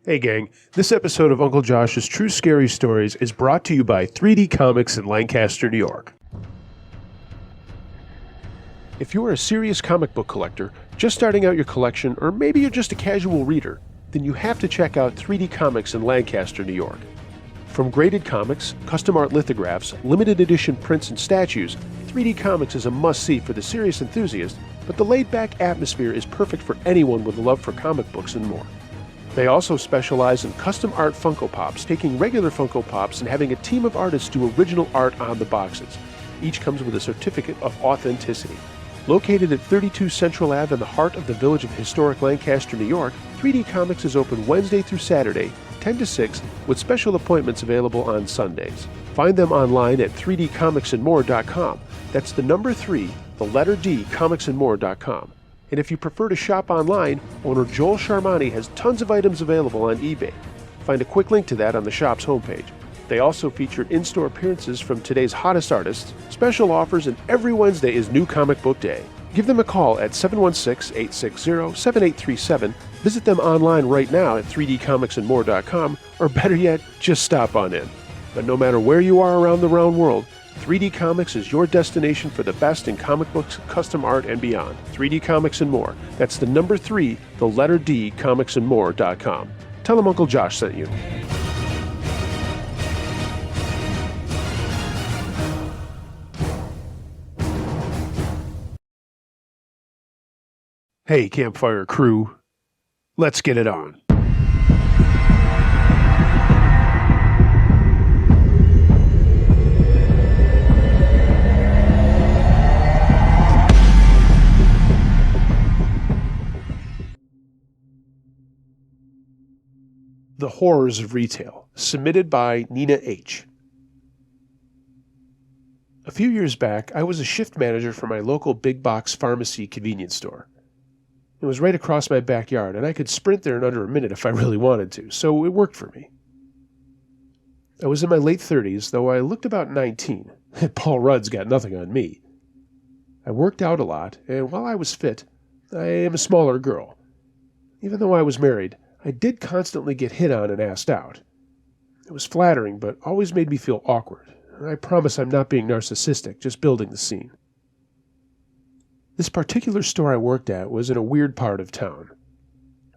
Hey gang, this episode of Uncle Josh's True Scary Stories is brought to you by 3D Comics in Lancaster, New York. If you are a serious comic book collector, just starting out your collection, or maybe you're just a casual reader, then you have to check out 3D Comics in Lancaster, New York. From graded comics, custom art lithographs, limited edition prints and statues, 3D Comics is a must-see for the serious enthusiast, but the laid-back atmosphere is perfect for anyone with a love for comic books and more. They also specialize in custom art Funko Pops, taking regular Funko Pops and having a team of artists do original art on the boxes. Each comes with a certificate of authenticity. Located at 32 Central Ave in the heart of the village of historic Lancaster, New York, 3D Comics is open Wednesday through Saturday, 10 to 6, with special appointments available on Sundays. Find them online at 3dcomicsandmore.com. That's the number 3, the letter D, comicsandmore.com. And if you prefer to shop online, owner Joel Sharmani has tons of items available on eBay. Find a quick link to that on the shop's homepage. They also feature in-store appearances from today's hottest artists, special offers, and every Wednesday is New Comic Book Day. Give them a call at 716-860-7837, visit them online right now at 3dcomicsandmore.com, or better yet, just stop on in. But no matter where you are around the round world, 3D Comics is your destination for the best in comic books, custom art, and beyond. 3D Comics and More. That's the number 3, the letter D, comicsandmore.com. Tell them Uncle Josh sent you. Hey, Campfire crew. Let's get it on. The Horrors of Retail, submitted by Nina H. A few years back, I was a shift manager for my local big box pharmacy convenience store. It was right across my backyard, and I could sprint there in under a minute if I really wanted to, so it worked for me. I was in my late 30s, though I looked about 19. Paul Rudd's got nothing on me. I worked out a lot, and while I was fit, I am a smaller girl. Even though I was married, I did constantly get hit on and asked out. It was flattering, but always made me feel awkward. I promise I'm not being narcissistic, just building the scene. This particular store I worked at was in a weird part of town.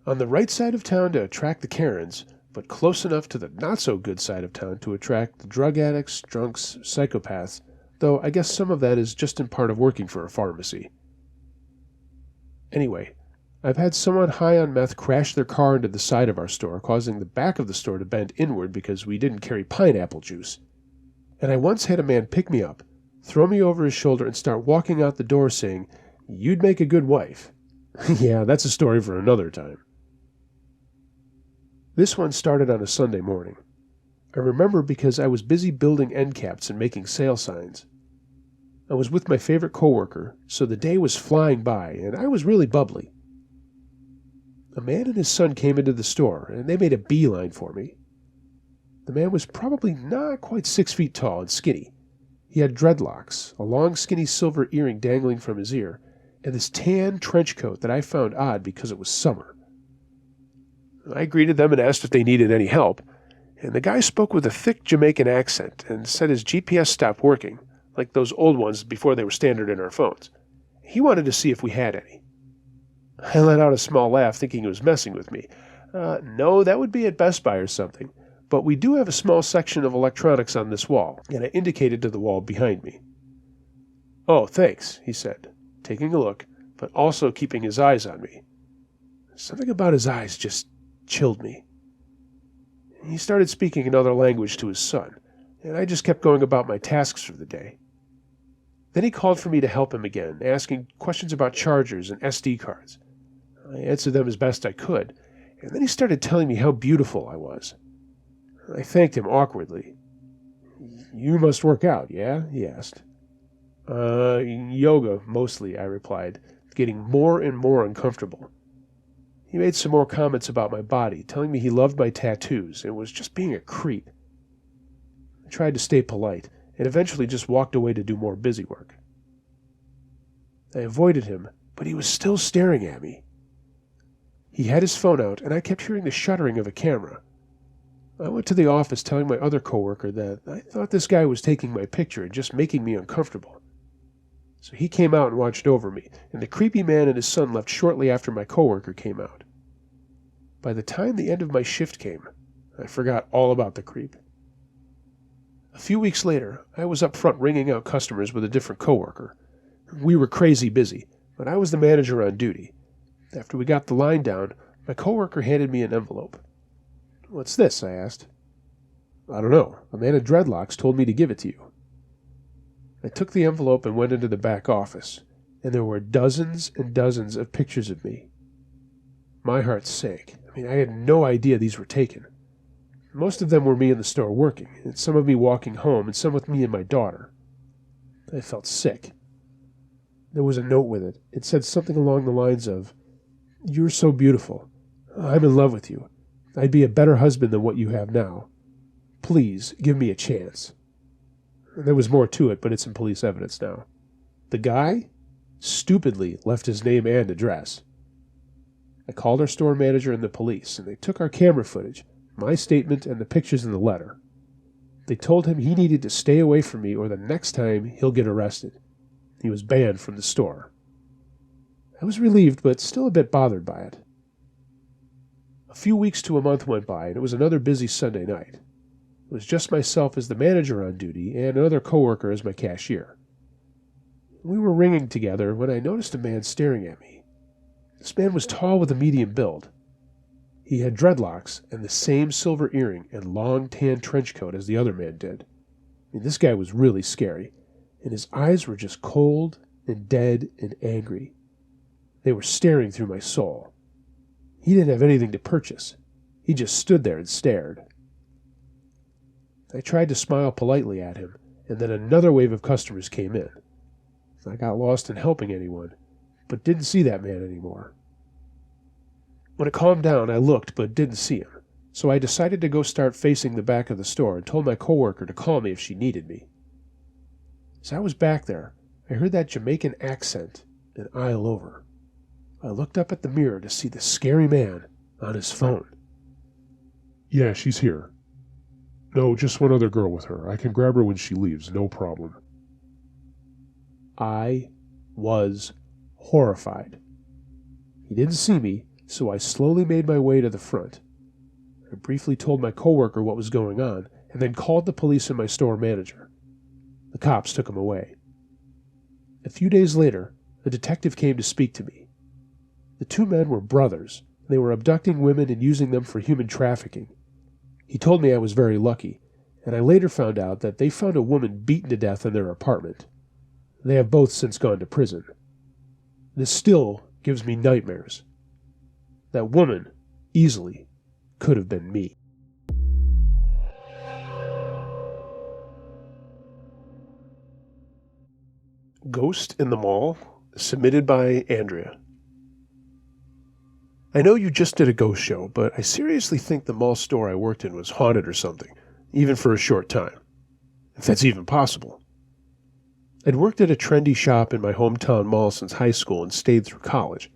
On the right side of town to attract the Karens, but close enough to the not-so-good side of town to attract the drug addicts, drunks, psychopaths, though I guess some of that is just in part of working for a pharmacy. Anyway, I've had someone high on meth crash their car into the side of our store, causing the back of the store to bend inward because we didn't carry pineapple juice. And I once had a man pick me up, throw me over his shoulder, and start walking out the door saying, "You'd make a good wife." Yeah, that's a story for another time. This one started on a Sunday morning. I remember because I was busy building end caps and making sale signs. I was with my favorite coworker, so the day was flying by, and I was really bubbly. A man and his son came into the store, and they made a beeline for me. The man was probably not quite 6 feet tall and skinny. He had dreadlocks, a long skinny silver earring dangling from his ear, and this tan trench coat that I found odd because it was summer. I greeted them and asked if they needed any help, and the guy spoke with a thick Jamaican accent and said his GPS stopped working, like those old ones before they were standard in our phones. He wanted to see if we had any. I let out a small laugh, thinking he was messing with me. No, that would be at Best Buy or something, but we do have a small section of electronics on this wall, and I indicated to the wall behind me. "Oh, thanks," he said, taking a look, but also keeping his eyes on me. Something about his eyes just chilled me. He started speaking another language to his son, and I just kept going about my tasks for the day. Then he called for me to help him again, asking questions about chargers and SD cards. I answered them as best I could, and then he started telling me how beautiful I was. I thanked him awkwardly. "You must work out, yeah?" he asked. Yoga, mostly," I replied, getting more and more uncomfortable. He made some more comments about my body, telling me he loved my tattoos and was just being a creep. I tried to stay polite, and eventually just walked away to do more busy work. I avoided him, but he was still staring at me. He had his phone out, and I kept hearing the shuddering of a camera. I went to the office telling my other coworker that I thought this guy was taking my picture and just making me uncomfortable. So he came out and watched over me, and the creepy man and his son left shortly after my coworker came out. By the time the end of my shift came, I forgot all about the creep. A few weeks later, I was up front ringing out customers with a different coworker. We were crazy busy, but I was the manager on duty. After we got the line down, my coworker handed me an envelope. "What's this?" I asked. "I don't know. A man in dreadlocks told me to give it to you." I took the envelope and went into the back office, and there were dozens and dozens of pictures of me. My heart sank. I had no idea these were taken. Most of them were me in the store working, and some of me walking home, and some with me and my daughter. I felt sick. There was a note with it. It said something along the lines of, "You're so beautiful. I'm in love with you. I'd be a better husband than what you have now. Please, give me a chance." There was more to it, but it's in police evidence now. The guy stupidly left his name and address. I called our store manager and the police, and they took our camera footage, my statement, and the pictures in the letter. They told him he needed to stay away from me or the next time he'll get arrested. He was banned from the store. I was relieved, but still a bit bothered by it. A few weeks to a month went by, and it was another busy Sunday night. It was just myself as the manager on duty and another coworker as my cashier. We were ringing together when I noticed a man staring at me. This man was tall with a medium build. He had dreadlocks and the same silver earring and long tan trench coat as the other man did. This guy was really scary, and his eyes were just cold and dead and angry. They were staring through my soul. He didn't have anything to purchase. He just stood there and stared. I tried to smile politely at him, and then another wave of customers came in. I got lost in helping anyone, but didn't see that man anymore. When it calmed down, I looked but didn't see him, so I decided to go start facing the back of the store and told my coworker to call me if she needed me. As I was back there, I heard that Jamaican accent an aisle over. I looked up at the mirror to see the scary man on his phone. "Yeah, she's here. No, just one other girl with her. I can grab her when she leaves, no problem." I was horrified. He didn't see me, so I slowly made my way to the front. I briefly told my coworker what was going on, and then called the police and my store manager. The cops took him away. A few days later, a detective came to speak to me. The two men were brothers. They were abducting women and using them for human trafficking. He told me I was very lucky, and I later found out that they found a woman beaten to death in their apartment. They have both since gone to prison. This still gives me nightmares. That woman easily could have been me. Ghost in the Mall, submitted by Andrea. I know you just did a ghost show, but I seriously think the mall store I worked in was haunted or something, even for a short time. If that's even possible. I'd worked at a trendy shop in my hometown mall since high school and stayed through college.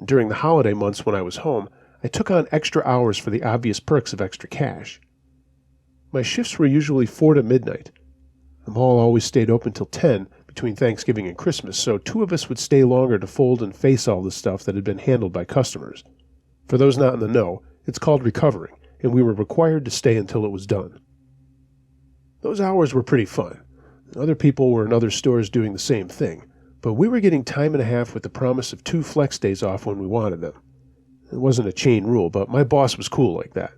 And during the holiday months when I was home, I took on extra hours for the obvious perks of extra cash. My shifts were usually 4 to midnight. The mall always stayed open till 10 between Thanksgiving and Christmas, so 2 of us would stay longer to fold and face all the stuff that had been handled by customers. For those not in the know, it's called recovering, and we were required to stay until it was done. Those hours were pretty fun. Other people were in other stores doing the same thing, but we were getting time and a half with the promise of 2 flex days off when we wanted them. It wasn't a chain rule, but my boss was cool like that.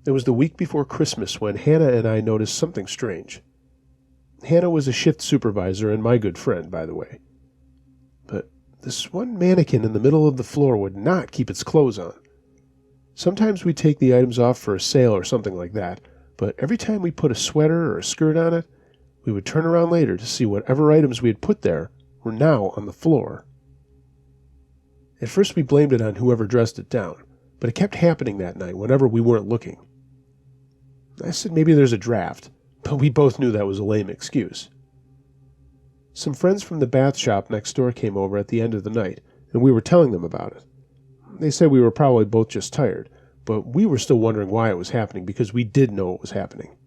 It was the week before Christmas when Hannah and I noticed something strange. Hannah was a shift supervisor and my good friend, by the way. But this one mannequin in the middle of the floor would not keep its clothes on. Sometimes we'd take the items off for a sale or something like that, but every time we put a sweater or a skirt on it, we would turn around later to see whatever items we had put there were now on the floor. At first we blamed it on whoever dressed it down, but it kept happening that night whenever we weren't looking. I said maybe there's a draft, but we both knew that was a lame excuse. Some friends from the bath shop next door came over at the end of the night, and we were telling them about it. They said we were probably both just tired, but we were still wondering why it was happening because we did know it was happening.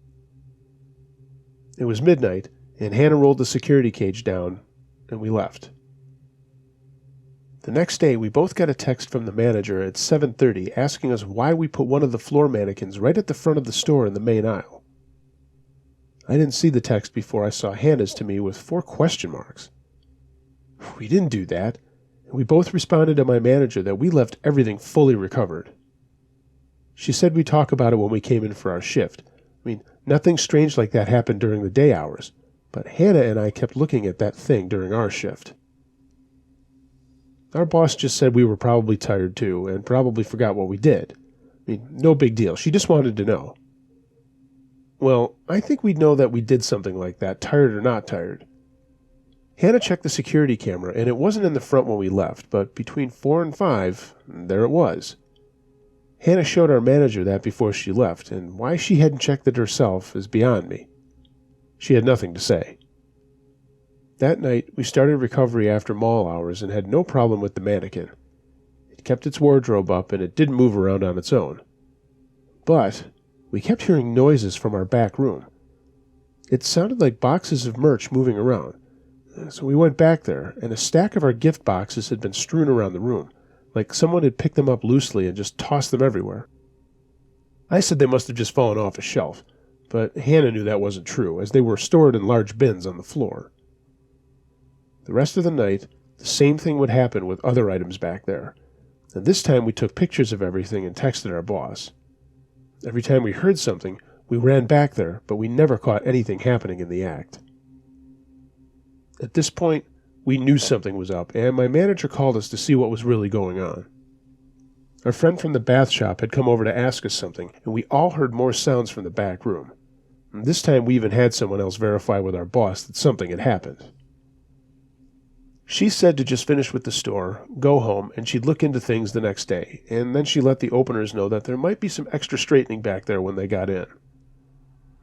It was midnight, and Hannah rolled the security cage down, and we left. The next day, we both got a text from the manager at 7:30 asking us why we put one of the floor mannequins right at the front of the store in the main aisle. I didn't see the text before I saw Hannah's to me with 4 question marks. We didn't do that, and we both responded to my manager that we left everything fully recovered. She said we'd talk about it when we came in for our shift. Nothing strange like that happened during the day hours, but Hannah and I kept looking at that thing during our shift. Our boss just said we were probably tired too, and probably forgot what we did. No big deal. She just wanted to know. Well, I think we'd know that we did something like that, tired or not tired. Hannah checked the security camera, and it wasn't in the front when we left, but between 4 and 5, there it was. Hannah showed our manager that before she left, and why she hadn't checked it herself is beyond me. She had nothing to say. That night, we started recovery after mall hours and had no problem with the mannequin. It kept its wardrobe up, and it didn't move around on its own. But we kept hearing noises from our back room. It sounded like boxes of merch moving around. So we went back there, and a stack of our gift boxes had been strewn around the room, like someone had picked them up loosely and just tossed them everywhere. I said they must have just fallen off a shelf, but Hannah knew that wasn't true, as they were stored in large bins on the floor. The rest of the night, the same thing would happen with other items back there, and this time we took pictures of everything and texted our boss. Every time we heard something, we ran back there, but we never caught anything happening in the act. At this point, we knew something was up, and my manager called us to see what was really going on. Our friend from the bath shop had come over to ask us something, and we all heard more sounds from the back room. And this time we even had someone else verify with our boss that something had happened. She said to just finish with the store, go home, and she'd look into things the next day, and then she let the openers know that there might be some extra straightening back there when they got in.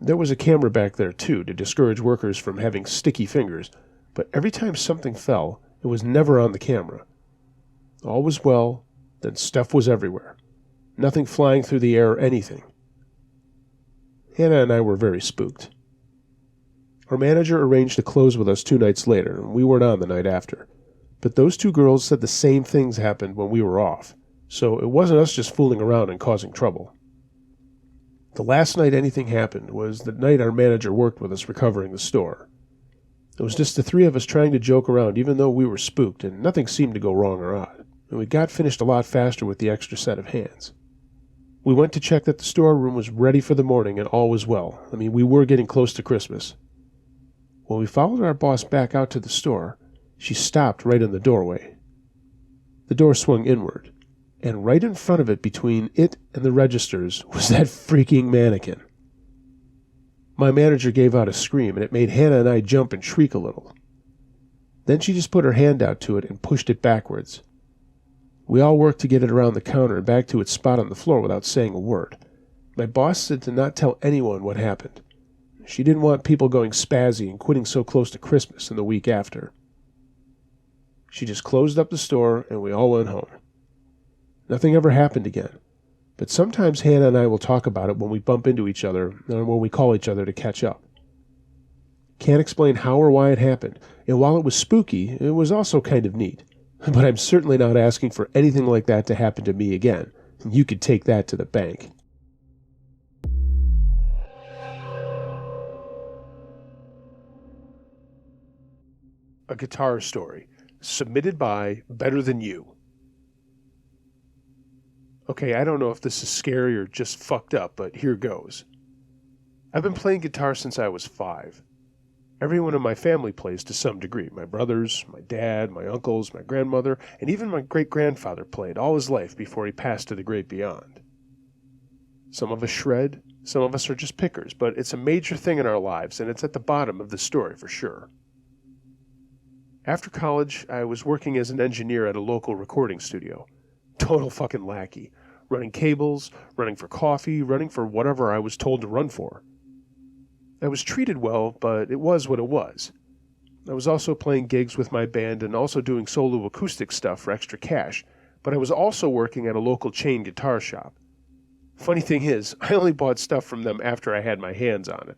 There was a camera back there, too, to discourage workers from having sticky fingers, but every time something fell, it was never on the camera. All was well, then stuff was everywhere. Nothing flying through the air or anything. Hannah and I were very spooked. Our manager arranged to close with us 2 nights later, and we weren't on the night after. But those 2 girls said the same things happened when we were off, so it wasn't us just fooling around and causing trouble. The last night anything happened was the night our manager worked with us recovering the store. It was just the 3 of us trying to joke around even though we were spooked, and nothing seemed to go wrong or odd, and we got finished a lot faster with the extra set of hands. We went to check that the storeroom was ready for the morning and all was well. We were getting close to Christmas. When we followed our boss back out to the store, she stopped right in the doorway. The door swung inward, and right in front of it between it and the registers was that freaking mannequin. My manager gave out a scream, and it made Hannah and I jump and shriek a little. Then she just put her hand out to it and pushed it backwards. We all worked to get it around the counter and back to its spot on the floor without saying a word. My boss said to not tell anyone what happened. She didn't want people going spazzy and quitting so close to Christmas and the week after. She just closed up the store, and we all went home. Nothing ever happened again. But sometimes Hannah and I will talk about it when we bump into each other or when we call each other to catch up. Can't explain how or why it happened, and while it was spooky, it was also kind of neat. But I'm certainly not asking for anything like that to happen to me again. You could take that to the bank. A guitar story, submitted by Better Than You. Okay, I don't know if this is scary or just fucked up, but here goes. I've been playing guitar since I was 5. Everyone in my family plays to some degree. My brothers, my dad, my uncles, my grandmother, and even my great-grandfather played all his life before he passed to the great beyond. Some of us shred, some of us are just pickers, but it's a major thing in our lives, and it's at the bottom of the story for sure. After college, I was working as an engineer at a local recording studio. Total fucking lackey. Running cables, running for coffee, running for whatever I was told to run for. I was treated well, but it was what it was. I was also playing gigs with my band and also doing solo acoustic stuff for extra cash, but I was also working at a local chain guitar shop. Funny thing is, I only bought stuff from them after I had my hands on it.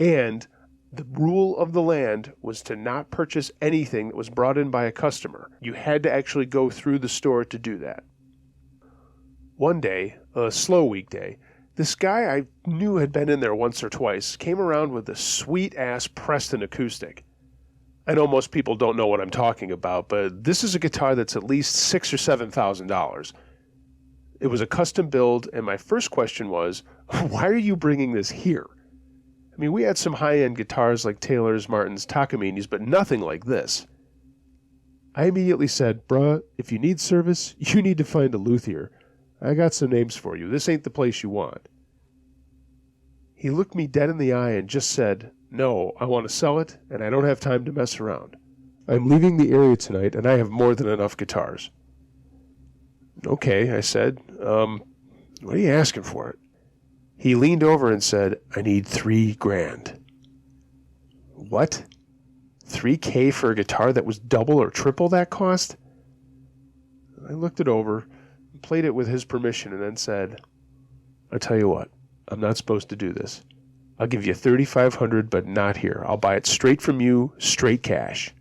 And the rule of the land was to not purchase anything that was brought in by a customer. You had to actually go through the store to do that. One day, a slow weekday, this guy I knew had been in there once or twice came around with a sweet-ass Preston acoustic. I know most people don't know what I'm talking about, but this is a guitar that's at least $6,000 or $7,000. It was a custom build, and my first question was, why are you bringing this here? I mean, we had some high-end guitars like Taylor's, Martin's, Takamini's, but nothing like this. I immediately said, bruh, if you need service, you need to find a luthier. I got some names for you. This ain't the place you want. He looked me dead in the eye and just said, no, I want to sell it, and I don't have time to mess around. I'm leaving the area tonight, and I have more than enough guitars. Okay, I said. What are you asking for it? He leaned over and said, I need $3,000. What? $3,000 for a guitar that was double or triple that cost? I looked it over, played it with his permission, and then said, I tell you what, I'm not supposed to do this. I'll give you $3,500, but not here. I'll buy it straight from you, straight cash.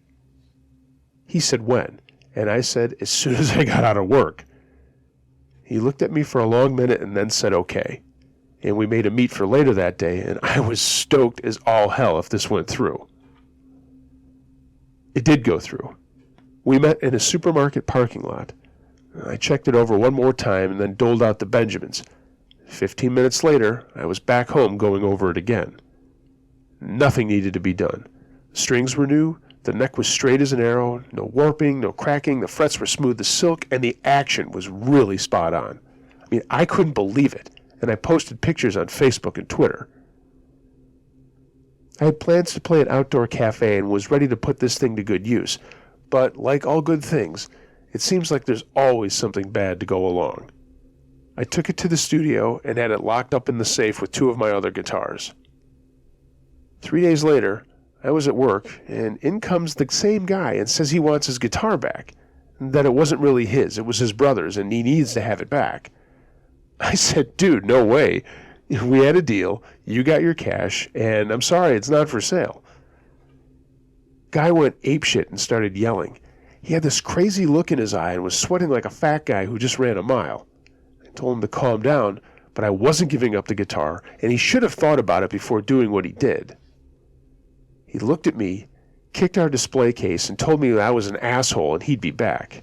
He said, when? And I said, as soon as I got out of work. He looked at me for a long minute and then said, okay. And we made a meet for later that day, and I was stoked as all hell if this went through. It did go through. We met in a supermarket parking lot. I checked it over one more time and then doled out the Benjamins. 15 minutes later, I was back home going over it again. Nothing needed to be done. The strings were new, the neck was straight as an arrow, no warping, no cracking, the frets were smooth as silk, and the action was really spot on. I mean, I couldn't believe it, and I posted pictures on Facebook and Twitter. I had plans to play an outdoor cafe and was ready to put this thing to good use, but like all good things, it seems like there's always something bad to go along. I took it to the studio and had it locked up in the safe with 2 of my other guitars. 3 days later, I was at work, and in comes the same guy and says he wants his guitar back, and that it wasn't really his, it was his brother's, and he needs to have it back. I said, dude, no way. We had a deal, you got your cash, and I'm sorry, it's not for sale. Guy went apeshit and started yelling. He had this crazy look in his eye and was sweating like a fat guy who just ran a mile. I told him to calm down, but I wasn't giving up the guitar, and he should have thought about it before doing what he did. He looked at me, kicked our display case, and told me I was an asshole and he'd be back.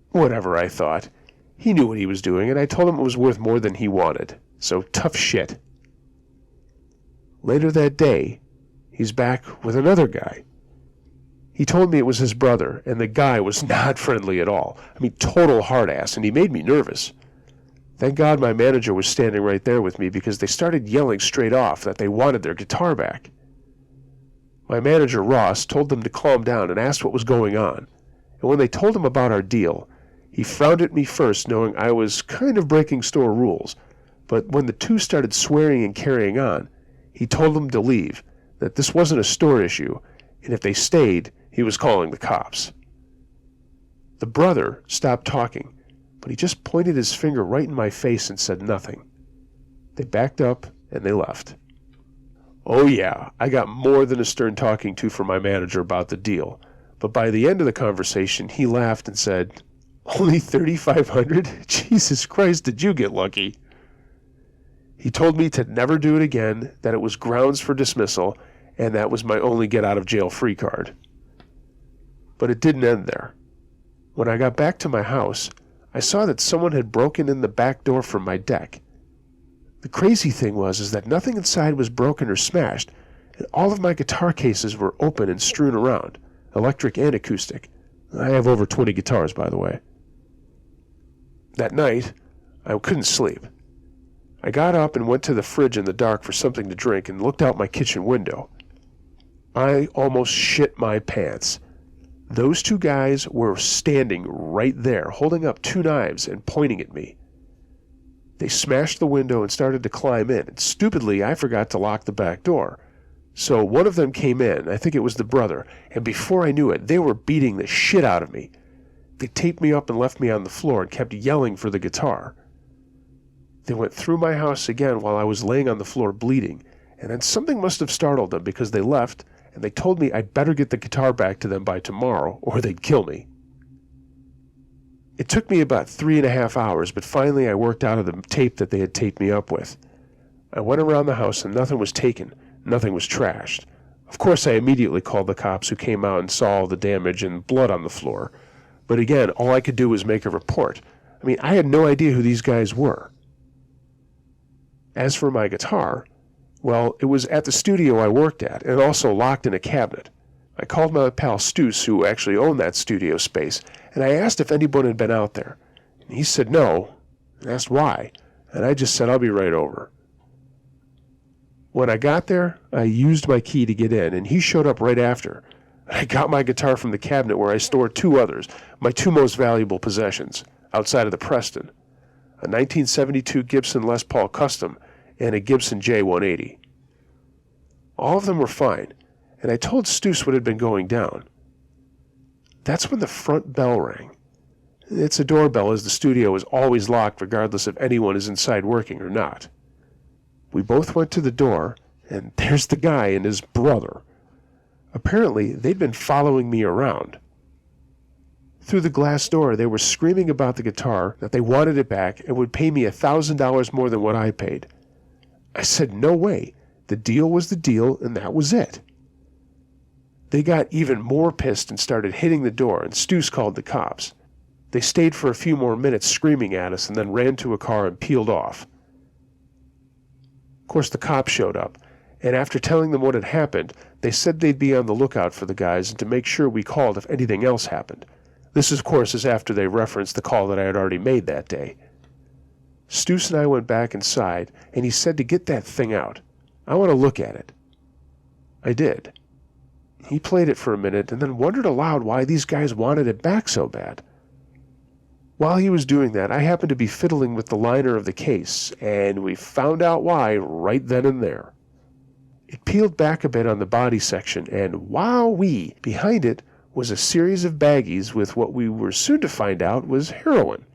Whatever, I thought. He knew what he was doing, and I told him it was worth more than he wanted. So tough shit. Later that day, he's back with another guy. He told me it was his brother, and the guy was not friendly at all. I mean, total hard-ass, and he made me nervous. Thank God my manager was standing right there with me because they started yelling straight off that they wanted their guitar back. My manager, Ross, told them to calm down and asked what was going on. And when they told him about our deal, he frowned at me first, knowing I was kind of breaking store rules. But when the 2 started swearing and carrying on, he told them to leave, that this wasn't a store issue, and if they stayed, he was calling the cops. The brother stopped talking, but he just pointed his finger right in my face and said nothing. They backed up and they left. Oh yeah, I got more than a stern talking to from my manager about the deal, but by the end of the conversation, he laughed and said, only $3,500? Jesus Christ, did you get lucky? He told me to never do it again, that it was grounds for dismissal, and that was my only get-out-of-jail-free card. But it didn't end there. When I got back to my house, I saw that someone had broken in the back door from my deck. The crazy thing was that nothing inside was broken or smashed, and all of my guitar cases were open and strewn around, electric and acoustic. I have over 20 guitars, by the way. That night, I couldn't sleep. I got up and went to the fridge in the dark for something to drink and looked out my kitchen window. I almost shit my pants. Those 2 guys were standing right there, holding up 2 knives and pointing at me. They smashed the window and started to climb in, and stupidly I forgot to lock the back door. So one of them came in, I think it was the brother, and before I knew it, they were beating the shit out of me. They taped me up and left me on the floor and kept yelling for the guitar. They went through my house again while I was laying on the floor bleeding, and then something must have startled them because they left and they told me I'd better get the guitar back to them by tomorrow or they'd kill me. It took me about 3.5 hours, but finally I worked out of the tape that they had taped me up with. I went around the house and nothing was taken, nothing was trashed. Of course, I immediately called the cops who came out and saw all the damage and blood on the floor. But again, all I could do was make a report. I mean, I had no idea who these guys were. As for my guitar, well, it was at the studio I worked at and also locked in a cabinet. I called my pal Stuss, who actually owned that studio space, and I asked if anyone had been out there. And he said no, and asked why, and I just said I'll be right over. When I got there, I used my key to get in, and he showed up right after. I got my guitar from the cabinet where I stored 2 others, my 2 most valuable possessions, outside of the Preston, a 1972 Gibson Les Paul Custom and a Gibson J180. All of them were fine, and I told Stuss what had been going down. That's when the front bell rang. It's a doorbell, as the studio is always locked regardless if anyone is inside working or not. We both went to the door, and there's the guy and his brother. Apparently, they'd been following me around. Through the glass door, they were screaming about the guitar, that they wanted it back and would pay me $1,000 more than what I paid. I said, no way. The deal was the deal, and that was it. They got even more pissed and started hitting the door, and Stuss called the cops. They stayed for a few more minutes screaming at us and then ran to a car and peeled off. Of course, the cops showed up, and after telling them what had happened, they said they'd be on the lookout for the guys and to make sure we called if anything else happened. This, of course, is after they referenced the call that I had already made that day. Stuss and I went back inside, and he said to get that thing out. I want to look at it. I did. He played it for a minute and then wondered aloud why these guys wanted it back so bad. While he was doing that, I happened to be fiddling with the liner of the case, and we found out why right then and there. It peeled back a bit on the body section, and wowee, behind it was a series of baggies with what we were soon to find out was heroin.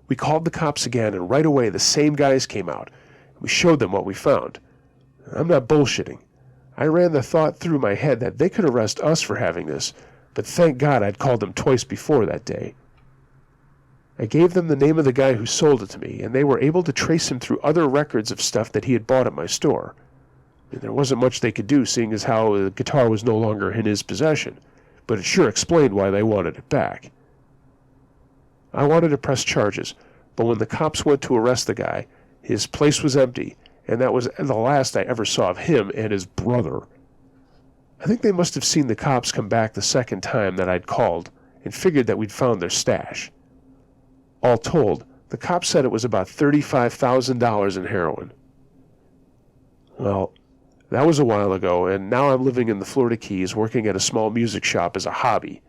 We called the cops again, and right away the same guys came out. We showed them what we found. I'm not bullshitting. I ran the thought through my head that they could arrest us for having this, but thank God I'd called them twice before that day. I gave them the name of the guy who sold it to me, and they were able to trace him through other records of stuff that he had bought at my store. And there wasn't much they could do, seeing as how the guitar was no longer in his possession, but it sure explained why they wanted it back. I wanted to press charges, but when the cops went to arrest the guy, his place was empty, and that was the last I ever saw of him and his brother. I think they must have seen the cops come back the second time that I'd called, and figured that we'd found their stash. All told, the cops said it was about $35,000 in heroin. Well, that was a while ago, and now I'm living in the Florida Keys working at a small music shop as a hobby.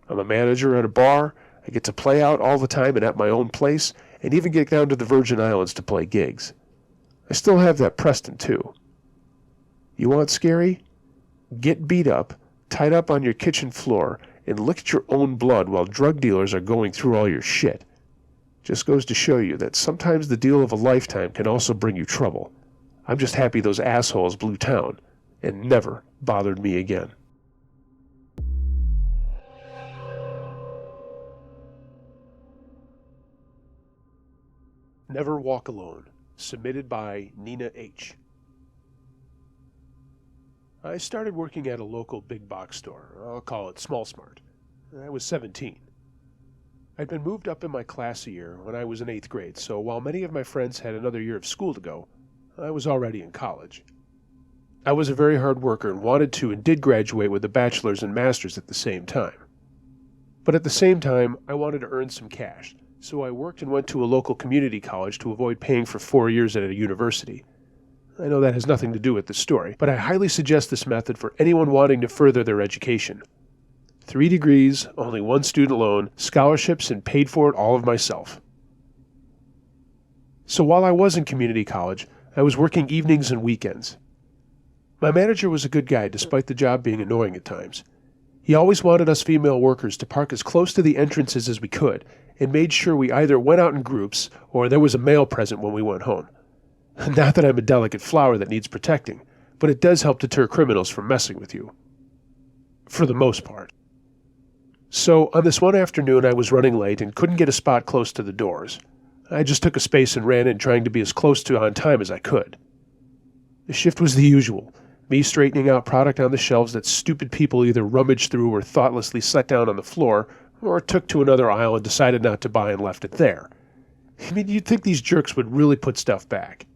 I'm a manager at a bar. I get to play out all the time and at my own place, and even get down to the Virgin Islands to play gigs. I still have that Preston, too. You want scary? Get beat up, tied up on your kitchen floor, and lick at your own blood while drug dealers are going through all your shit. Just goes to show you that sometimes the deal of a lifetime can also bring you trouble. I'm just happy those assholes blew town and never bothered me again. Never Walk Alone, submitted by Nina H. I started working at a local big box store. I'll call it Small Smart. I was 17. I'd been moved up in my class a year when I was in 8th grade, so while many of my friends had another year of school to go, I was already in college. I was a very hard worker and wanted to and did graduate with a bachelor's and master's at the same time. But at the same time, I wanted to earn some cash, so I worked and went to a local community college to avoid paying for 4 years at a university. I know that has nothing to do with this story, but I highly suggest this method for anyone wanting to further their education. 3 degrees, only 1 student loan, scholarships, and paid for it all of myself. So while I was in community college, I was working evenings and weekends. My manager was a good guy despite the job being annoying at times. He always wanted us female workers to park as close to the entrances as we could, and made sure we either went out in groups or there was a male present when we went home. Not that I'm a delicate flower that needs protecting, but it does help deter criminals from messing with you. For the most part. So, on this one afternoon I was running late and couldn't get a spot close to the doors. I just took a space and ran in, trying to be as close to on time as I could. The shift was the usual, me straightening out product on the shelves that stupid people either rummaged through or thoughtlessly set down on the floor, or took to another aisle and decided not to buy and left it there. I mean, you'd think these jerks would really put stuff back.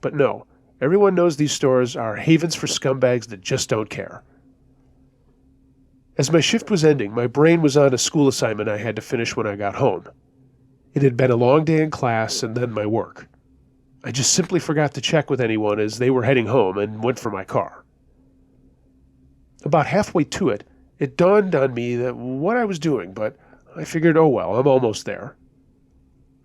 But no, everyone knows these stores are havens for scumbags that just don't care. As my shift was ending, my brain was on a school assignment I had to finish when I got home. It had been a long day in class and then my work. I just simply forgot to check with anyone as they were heading home and went for my car. About halfway to it, it dawned on me that what I was doing, but I figured, oh well, I'm almost there.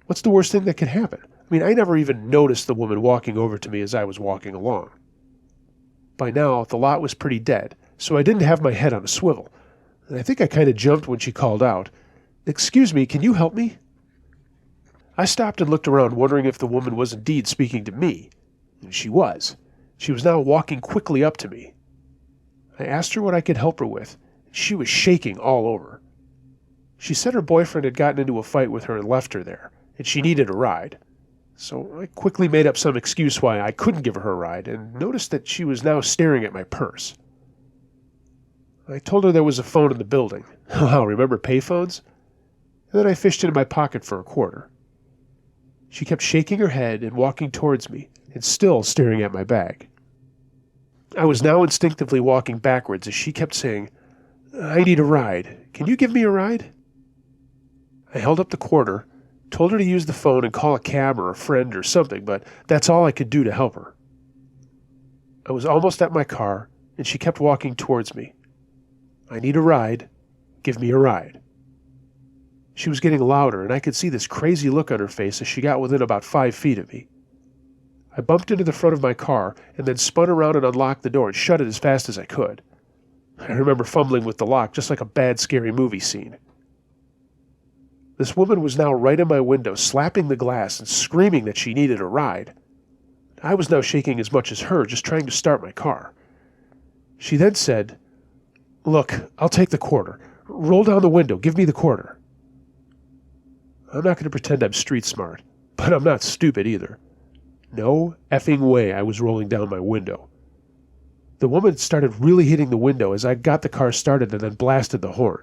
What's the worst thing that could happen? I mean, I never even noticed the woman walking over to me as I was walking along. By now, the lot was pretty dead, so I didn't have my head on a swivel. And I think I kind of jumped when she called out, "Excuse me, can you help me?" I stopped and looked around, wondering if the woman was indeed speaking to me. And she was. She was now walking quickly up to me. I asked her what I could help her with. She was shaking all over. She said her boyfriend had gotten into a fight with her and left her there, and she needed a ride. So I quickly made up some excuse why I couldn't give her a ride, and noticed that she was now staring at my purse. I told her there was a phone in the building. Wow, remember payphones? And then I fished in my pocket for a quarter. She kept shaking her head and walking towards me, and still staring at my bag. I was now instinctively walking backwards as she kept saying, "I need a ride. Can you give me a ride?" I held up the quarter, told her to use the phone and call a cab or a friend or something, but that's all I could do to help her. I was almost at my car, and she kept walking towards me. "I need a ride. Give me a ride." She was getting louder, and I could see this crazy look on her face as she got within about 5 feet of me. I bumped into the front of my car, and then spun around and unlocked the door and shut it as fast as I could. I remember fumbling with the lock just like a bad, scary movie scene. This woman was now right in my window, slapping the glass and screaming that she needed a ride. I was now shaking as much as her, just trying to start my car. She then said, "Look, I'll take the quarter. Roll down the window. Give me the quarter." I'm not going to pretend I'm street smart, but I'm not stupid either. No effing way I was rolling down my window. The woman started really hitting the window as I got the car started and then blasted the horn.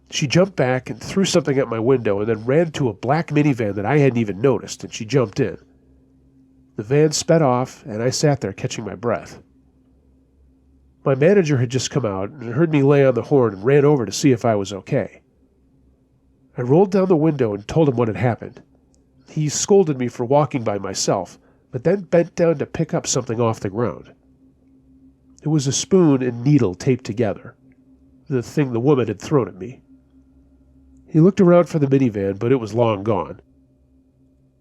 She jumped back and threw something at my window and then ran to a black minivan that I hadn't even noticed, and she jumped in. The van sped off, and I sat there catching my breath. My manager had just come out and heard me lay on the horn and ran over to see if I was okay. I rolled down the window and told him what had happened. He scolded me for walking by myself, but then bent down to pick up something off the ground. It was a spoon and needle taped together, the thing the woman had thrown at me. He looked around for the minivan, but it was long gone.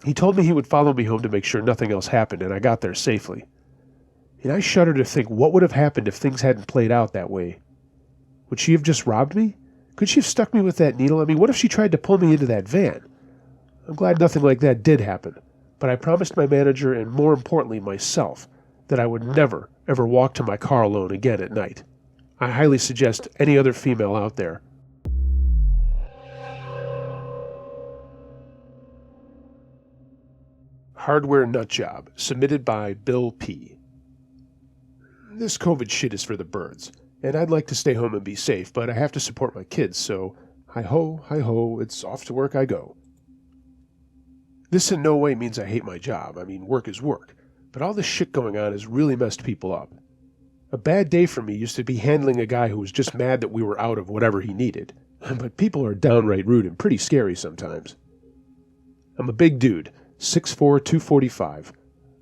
He told me he would follow me home to make sure nothing else happened, and I got there safely. And I shudder to think what would have happened if things hadn't played out that way. Would she have just robbed me? Could she have stuck me with that needle? I mean, what if she tried to pull me into that van? I'm glad nothing like that did happen, but I promised my manager, and more importantly myself, that I would never, ever walk to my car alone again at night. I highly suggest any other female out there. Hardware Nutjob, submitted by Bill P. This COVID shit is for the birds, and I'd like to stay home and be safe, but I have to support my kids, so hi-ho, it's off to work I go. This in no way means I hate my job. I mean, work is work, but all this shit going on has really messed people up. A bad day for me used to be handling a guy who was just mad that we were out of whatever he needed, but people are downright rude and pretty scary sometimes. I'm a big dude, 6'4", 245.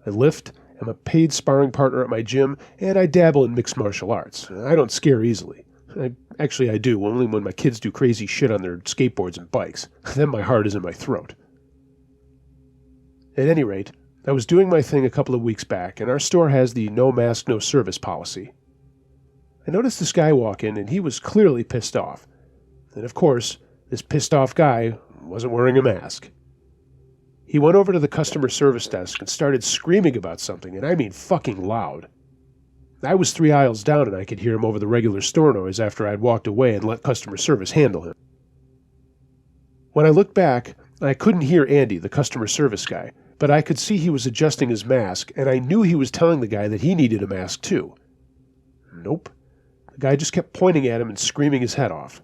I lift, I'm a paid sparring partner at my gym, and I dabble in mixed martial arts. I don't scare easily. I do, only when my kids do crazy shit on their skateboards and bikes. Then my heart is in my throat. At any rate, I was doing my thing a couple of weeks back, and our store has the no mask, no service policy. I I noticed this guy walk in, and he was clearly pissed off. And of course, this pissed off guy wasn't wearing a mask. He went over to the customer service desk and started screaming about something, and I mean fucking loud. I was 3 aisles down, and I could hear him over the regular store noise after I'd walked away and let customer service handle him. When I looked back, I couldn't hear Andy, the customer service guy, but I could see he was adjusting his mask, and I knew he was telling the guy that he needed a mask too. Nope. The guy just kept pointing at him and screaming his head off.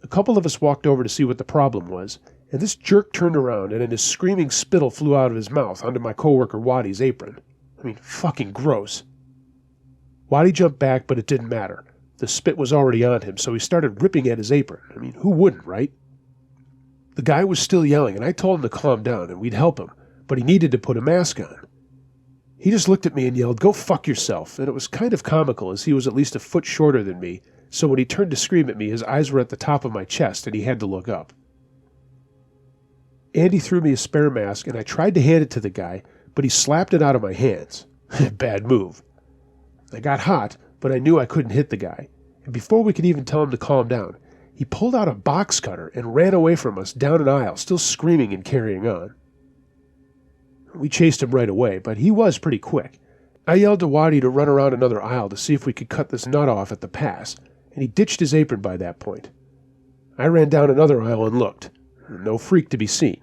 A couple of us walked over to see what the problem was, and this jerk turned around, and his screaming spittle flew out of his mouth onto my coworker Waddy's apron. I mean, fucking gross. Waddy jumped back, but it didn't matter. The spit was already on him, so he started ripping at his apron. I mean, who wouldn't, right? The guy was still yelling, and I told him to calm down and we'd help him, but he needed to put a mask on. He just looked at me and yelled, "Go fuck yourself," and it was kind of comical as he was at least a foot shorter than me, so when he turned to scream at me, his eyes were at the top of my chest and he had to look up. Andy threw me a spare mask, and I tried to hand it to the guy, but he slapped it out of my hands. Bad move. I got hot, but I knew I couldn't hit the guy, and before we could even tell him to calm down, he pulled out a box cutter and ran away from us down an aisle, still screaming and carrying on. We chased him right away, but he was pretty quick. I yelled to Waddy to run around another aisle to see if we could cut this nut off at the pass, and he ditched his apron by that point. I ran down another aisle and looked. No freak to be seen.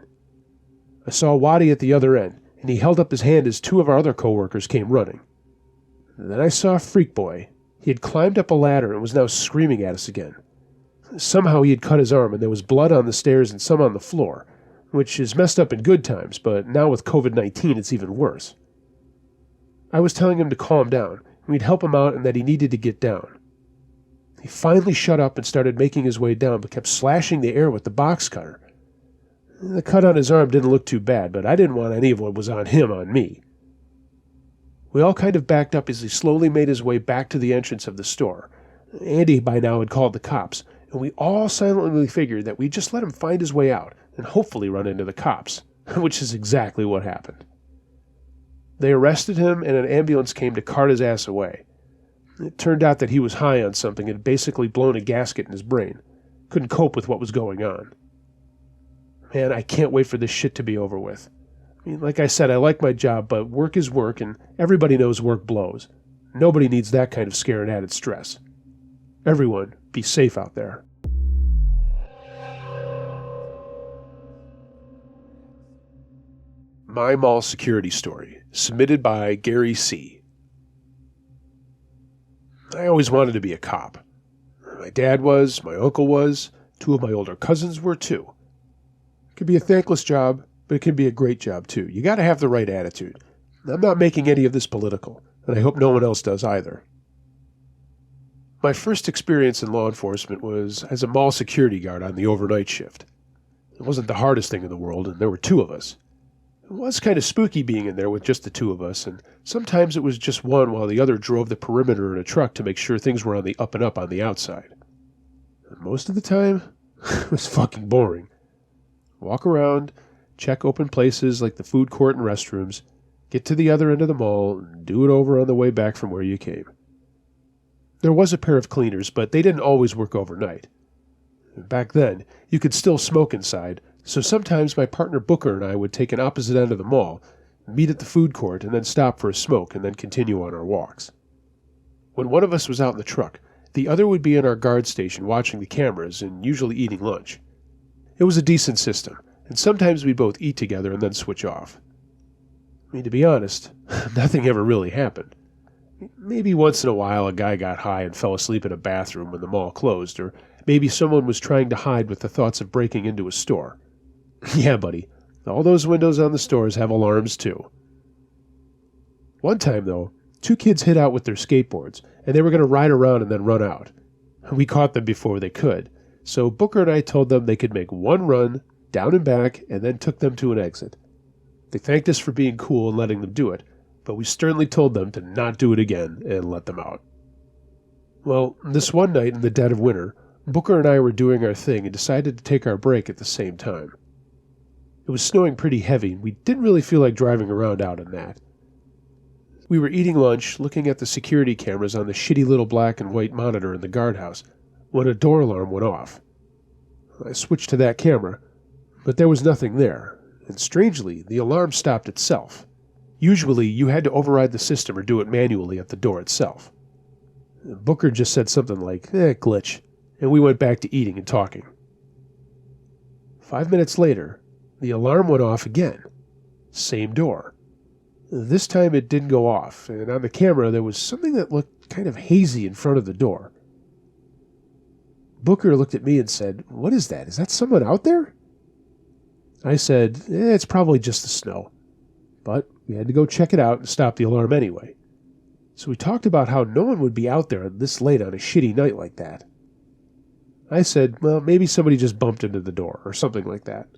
I saw Waddy at the other end, and he held up his hand as 2 of our other coworkers came running. Then I saw Freak Boy. He had climbed up a ladder and was now screaming at us again. Somehow he had cut his arm, and there was blood on the stairs and some on the floor, which is messed up in good times, but now with COVID-19 it's even worse. I was telling him to calm down, and we'd help him out and that he needed to get down. He finally shut up and started making his way down, but kept slashing the air with the box cutter. The cut on his arm didn't look too bad, but I didn't want any of what was on him on me. We all kind of backed up as he slowly made his way back to the entrance of the store. Andy by now had called the cops, and we all silently figured that we'd just let him find his way out and hopefully run into the cops, which is exactly what happened. They arrested him, and an ambulance came to cart his ass away. It turned out that he was high on something and had basically blown a gasket in his brain. Couldn't cope with what was going on. Man, I can't wait for this shit to be over with. I mean, like I said, I like my job, but work is work, and everybody knows work blows. Nobody needs that kind of scare and added stress. Everyone, be safe out there. My Mall Security Story, submitted by Gary C. I always wanted to be a cop. My dad was, my uncle was, 2 of my older cousins were too. It can be a thankless job, but it can be a great job too. You gotta have the right attitude. I'm not making any of this political, and I hope no one else does either. My first experience in law enforcement was as a mall security guard on the overnight shift. It wasn't the hardest thing in the world, and there were 2 of us. It was kind of spooky being in there with just the 2 of us, and sometimes it was just one while the other drove the perimeter in a truck to make sure things were on the up and up on the outside. And most of the time, it was fucking boring. Walk around, check open places like the food court and restrooms, get to the other end of the mall, and do it over on the way back from where you came. There was a pair of cleaners, but they didn't always work overnight. Back then, you could still smoke inside, so sometimes my partner Booker and I would take an opposite end of the mall, meet at the food court, and then stop for a smoke and then continue on our walks. When one of us was out in the truck, the other would be in our guard station watching the cameras and usually eating lunch. It was a decent system, and sometimes we'd both eat together and then switch off. I mean, to be honest, nothing ever really happened. Maybe once in a while a guy got high and fell asleep in a bathroom when the mall closed, or maybe someone was trying to hide with the thoughts of breaking into a store. Yeah, buddy, all those windows on the stores have alarms too. One time, though, 2 kids hid out with their skateboards, and they were going to ride around and then run out. We caught them before they could, so Booker and I told them they could make one run, down and back, and then took them to an exit. They thanked us for being cool and letting them do it, but we sternly told them to not do it again and let them out. Well, this one night in the dead of winter, Booker and I were doing our thing and decided to take our break at the same time. It was snowing pretty heavy, and we didn't really feel like driving around out in that. We were eating lunch, looking at the security cameras on the shitty little black and white monitor in the guardhouse, when a door alarm went off. I switched to that camera, but there was nothing there, and strangely, the alarm stopped itself. Usually, you had to override the system or do it manually at the door itself. Booker just said something like, glitch, and we went back to eating and talking. 5 minutes later, the alarm went off again. Same door. This time it didn't go off, and on the camera there was something that looked kind of hazy in front of the door. Booker looked at me and said, "What is that? Is that someone out there?" I said, "It's probably just the snow." But we had to go check it out and stop the alarm anyway. So we talked about how no one would be out there this late on a shitty night like that. I said, well, maybe somebody just bumped into the door, or something like that.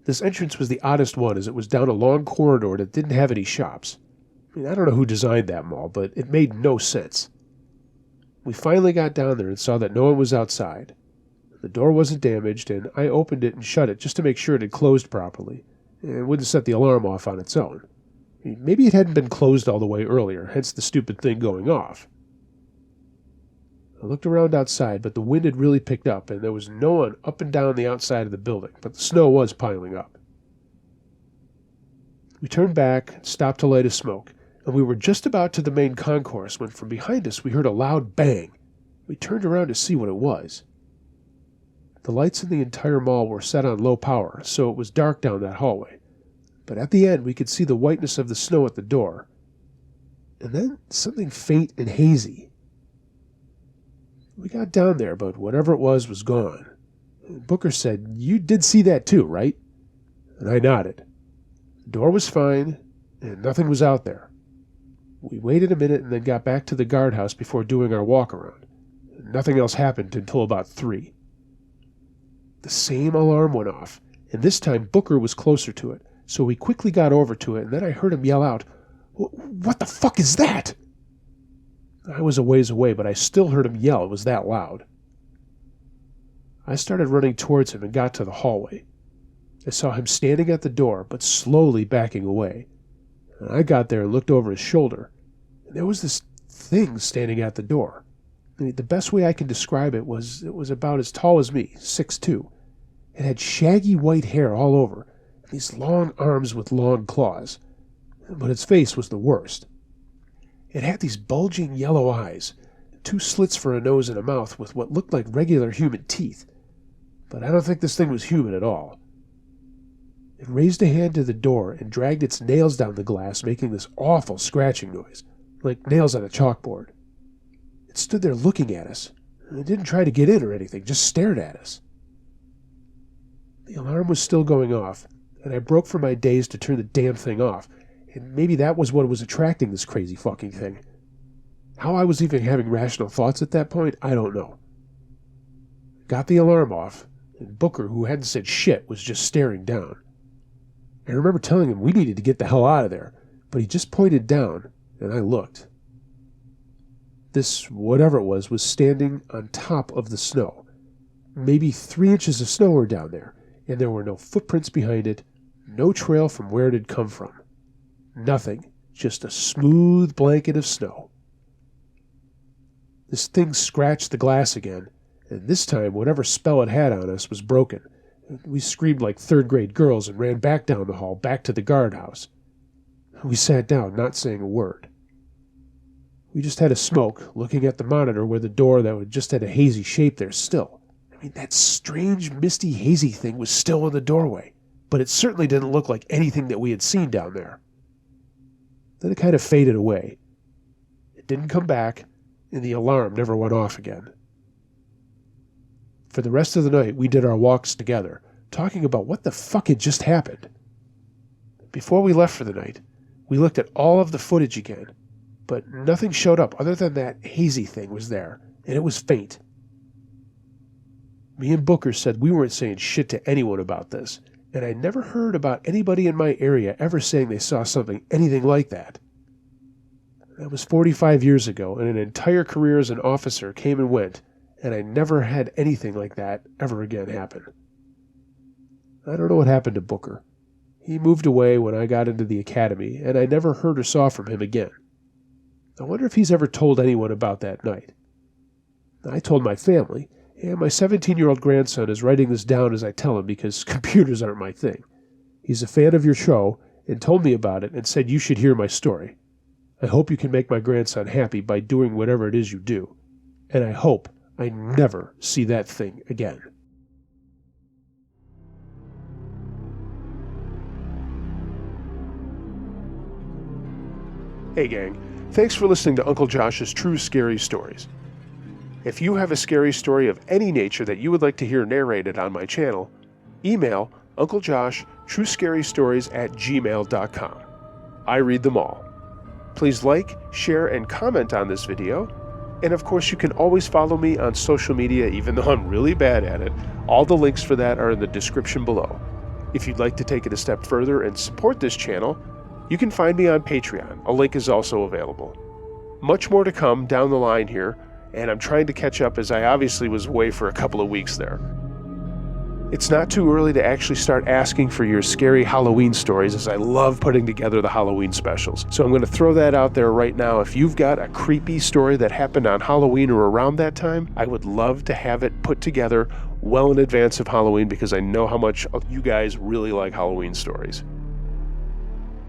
This entrance was the oddest one, as it was down a long corridor that didn't have any shops. I don't know who designed that mall, but it made no sense. We finally got down there and saw that no one was outside. The door wasn't damaged, and I opened it and shut it just to make sure it had closed properly, and wouldn't set the alarm off on its own. Maybe it hadn't been closed all the way earlier, hence the stupid thing going off. I looked around outside, but the wind had really picked up, and there was no one up and down the outside of the building, but the snow was piling up. We turned back, stopped to light a smoke, and we were just about to the main concourse when from behind us we heard a loud bang. We turned around to see what it was. The lights in the entire mall were set on low power, so it was dark down that hallway. But at the end we could see the whiteness of the snow at the door. And then something faint and hazy. We got down there, but whatever it was gone. Booker said, "You did see that too, right?" And I nodded. The door was fine, and nothing was out there. We waited a minute and then got back to the guardhouse before doing our walk-around. Nothing else happened until about 3. The same alarm went off, and this time Booker was closer to it, so we quickly got over to it, and then I heard him yell out, "What the fuck is that?" I was a ways away, but I still heard him yell. It was that loud. I started running towards him and got to the hallway. I saw him standing at the door, but slowly backing away. And I got there and looked over his shoulder, and there was this thing standing at the door. The best way I can describe it was about as tall as me, 6'2". It had shaggy white hair all over, and these long arms with long claws. But its face was the worst. It had these bulging yellow eyes, 2 slits for a nose and a mouth with what looked like regular human teeth. But I don't think this thing was human at all. It raised a hand to the door and dragged its nails down the glass, making this awful scratching noise, like nails on a chalkboard. It stood there looking at us. It didn't try to get in or anything, just stared at us. The alarm was still going off, and I broke from my daze to turn the damn thing off, and maybe that was what was attracting this crazy fucking thing. How I was even having rational thoughts at that point, I don't know. Got the alarm off, and Booker, who hadn't said shit, was just staring down. I remember telling him we needed to get the hell out of there, but he just pointed down, and I looked. This, whatever it was standing on top of the snow. Maybe 3 inches of snow were down there, and there were no footprints behind it, no trail from where it had come from. Nothing, just a smooth blanket of snow. This thing scratched the glass again, and this time whatever spell it had on us was broken. We screamed like 3rd-grade girls and ran back down the hall, back to the guardhouse. We sat down, not saying a word. We just had a smoke, looking at the monitor where the door that just had a hazy shape there still. That strange, misty, hazy thing was still in the doorway, but it certainly didn't look like anything that we had seen down there. Then it kind of faded away. It didn't come back, and the alarm never went off again. For the rest of the night, we did our walks together, talking about what the fuck had just happened. Before we left for the night, we looked at all of the footage again, but nothing showed up other than that hazy thing was there, and it was faint. Me and Booker said we weren't saying shit to anyone about this, and I never heard about anybody in my area ever saying they saw something anything like that. That was 45 years ago, and an entire career as an officer came and went, and I never had anything like that ever again happen. I don't know what happened to Booker. He moved away when I got into the academy, and I never heard or saw from him again. I wonder if he's ever told anyone about that night. I told my family, and my 17-year-old grandson is writing this down as I tell him because computers aren't my thing. He's a fan of your show and told me about it and said you should hear my story. I hope you can make my grandson happy by doing whatever it is you do, and I hope I never see that thing again. Hey gang, thanks for listening to Uncle Josh's True Scary Stories. If you have a scary story of any nature that you would like to hear narrated on my channel, email unclejoshtruescarystories@gmail.com. I read them all. Please like, share, and comment on this video. And of course, you can always follow me on social media, even though I'm really bad at it. All the links for that are in the description below. If you'd like to take it a step further and support this channel, you can find me on Patreon. A link is also available. Much more to come down the line here, and I'm trying to catch up as I obviously was away for a couple of weeks there. It's not too early to actually start asking for your scary Halloween stories, as I love putting together the Halloween specials. So I'm going to throw that out there right now. If you've got a creepy story that happened on Halloween or around that time, I would love to have it put together well in advance of Halloween because I know how much you guys really like Halloween stories.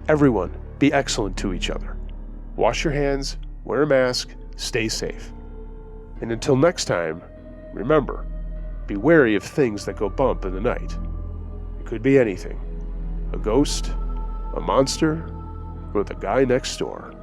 Everyone, be excellent to each other. Wash your hands, wear a mask, stay safe. And until next time, remember, be wary of things that go bump in the night. It could be anything. A ghost, a monster, or the guy next door.